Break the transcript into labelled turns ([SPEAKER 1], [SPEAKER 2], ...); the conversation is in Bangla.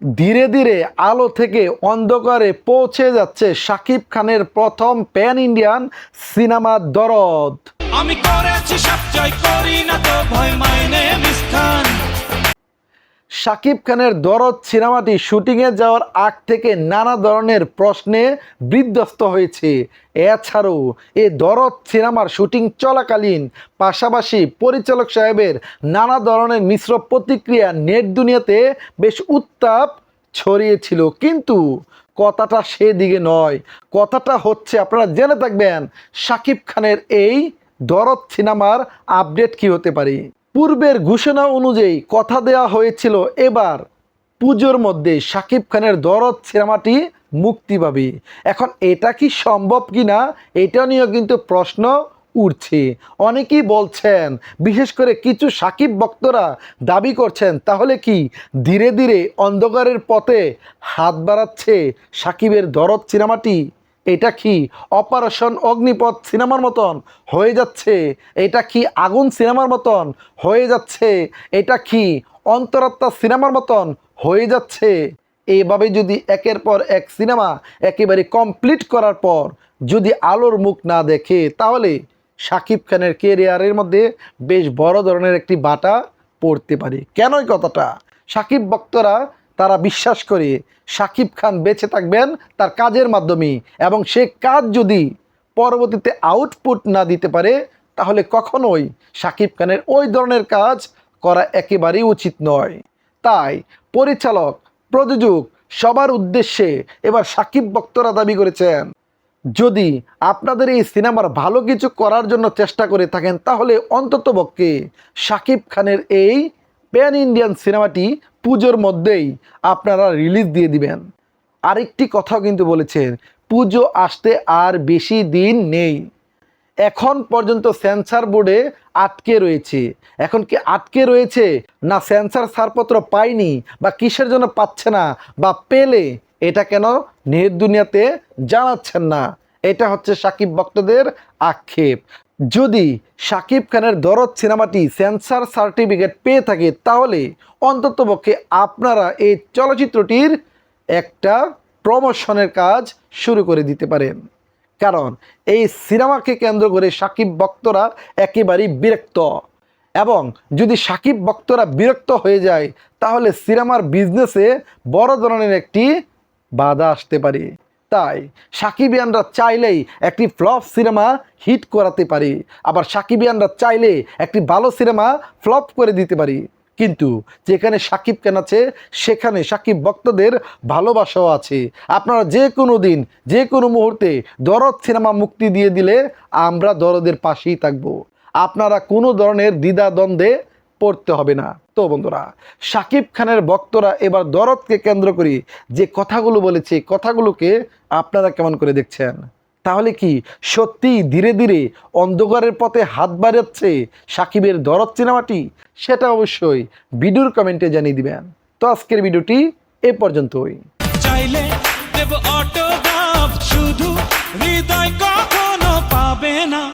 [SPEAKER 1] ধীরে ধীরে আলো থেকে অন্ধকারে পৌঁছে যাচ্ছে শাকিব খানের প্রথম প্যান ইন্ডিয়ান সিনেমা দরদ।
[SPEAKER 2] আমি করেছি সব জয়, করি না তো ভয়, মাই নেম ইজ খান।
[SPEAKER 1] শাকিব খানের দরদ সিনেমাটি শুটিংয়ে যাওয়ার আগ থেকে নানা ধরনের প্রশ্নে বিধ্বস্ত হয়েছে। এছাড়াও এই দরদ সিনেমার শুটিং চলাকালীন পাশাপাশি পরিচালক সাহেবের নানা ধরনের মিশ্র প্রতিক্রিয়া নেট দুনিয়াতে বেশ উত্তাপ ছড়িয়েছিল। কিন্তু কথাটা সেদিকে নয়, কথাটা হচ্ছে আপনারা জেনে থাকবেন শাকিব খানের এই দরদ সিনেমার আপডেট কি হতে পারে। পূর্বের ঘোষণা অনুযায়ী কথা দেওয়া হয়েছিল এবার পুজোর মধ্যে শাকিব খানের দরদ সিনেমাটি মুক্তি পাবে। এখন এটা কি সম্ভব কিনা এটা নিয়েও কিন্তু প্রশ্ন উঠছে। অনেকেই বলছেন, বিশেষ করে কিছু শাকিব ভক্তরা দাবি করছেন, তাহলে কি ধীরে ধীরে অন্ধকারের পথে হাত বাড়াচ্ছে শাকিবের দরদ সিনেমাটি? এটা কি অপারেশন অগ্নিপথ সিনেমার মতন হয়ে যাচ্ছে? এটা কি আগুন সিনেমার মতন হয়ে যাচ্ছে? এটা কি অন্তরাত্মা সিনেমার মতন হয়ে যাচ্ছে? এইভাবে যদি একের পর এক সিনেমা একেবারে কমপ্লিট করার পর যদি আলোর মুখ না দেখে, তাহলে শাকিব খানের কেরিয়ারের মধ্যে বেশ বড় ধরনের একটি বাটা পড়তে পারে। কেনই কথাটা? শাকিব ভক্তরা তারা বিশ্বাস করে শাকিব খান বেঁচে থাকবেন তার কাজের মাধ্যমে, এবং সে কাজ যদি পরবর্তীতে আউটপুট না দিতে পারে তাহলে কখনোই শাকিব খানের ওই ধরনের কাজ করা একেবারেই উচিত নয়। তাই পরিচালক, প্রযোজক সবার উদ্দেশ্যে এবার শাকিব ভক্তরা দাবি করেছেন, যদি আপনাদের এই সিনেমার ভালো কিছু করার জন্য চেষ্টা করে থাকেন তাহলে অন্ততপক্ষে শাকিব খানের এই প্যান ইন্ডিয়ান সিনেমাটি পুজোর মধ্যেই আপনারা রিলিজ দিয়ে দিবেন। আরেকটি কথাও কিন্তু বলেছেন, পুজো আসতে আর বেশি দিন নেই। এখন পর্যন্ত সেন্সর বোর্ডে আটকে রয়েছে। এখন কি আটকে রয়েছে, না সেন্সর ছাড়পত্র পায়নি, বা কিসের জন্য পাচ্ছে না, বা পেলে এটা কেন নেট দুনিয়াতে জানাচ্ছেন না? এটা হচ্ছে শাকিব ভক্তদের আক্ষেপ। যদি শাকিব খানের দরদ সিনেমাটি সেন্সর সার্টিফিকেট পেয়ে থাকে তাহলে অন্ততপক্ষে আপনারা এই চলচ্চিত্রটির একটা প্রমোশনের কাজ শুরু করে দিতে পারেন। কারণ এই সিনেমাকে কেন্দ্র করে শাকিব ভক্তরা একেবারেই বিরক্ত, এবং যদি শাকিব ভক্তরা বিরক্ত হয়ে যায় তাহলে সিনেমার বিজনেসে বড় ধরনের একটি বাধা আসতে পারে। তাই সাকিবিয়ানরা চাইলেই একটি ফ্লপ সিনেমা হিট করাতে পারে, আবার সাকিবিয়ানরা চাইলে একটি ভালো সিনেমা ফ্লপ করে দিতে পারে। কিন্তু যেখানে শাকিব খান আছে সেখানে শাকিব ভক্তদের ভালোবাসাও আছে। আপনারা যে কোনো দিন যে কোনো মুহূর্তে দরদ সিনেমা মুক্তি দিয়ে দিলে আমরা দরদের পাশেই থাকব। আপনারা কোনো ধরনের দ্বিধাদ্বন্দ্বে পড়তে হবে না। তো বন্ধুরা, শাকিব খানের ভক্তরা এবার দরদকে কেন্দ্র করে যে কথাগুলো বলেছে, কথাগুলোকে আপনারা কেমন করে দেখছেন? তাহলে কি সত্যি ধীরে ধীরে অন্ধকারের পথে হাত বাড়াচ্ছে শাকিবের দরদ সিনেমাটি? সেটা অবশ্যই ভিডিওর কমেন্টে জানিয়ে দিবেন। তো আজকের ভিডিওটি এ পর্যন্তই।
[SPEAKER 2] চাইলে দেব অটোগ্রাফ, শুধু হৃদয় কখনো পাবে না।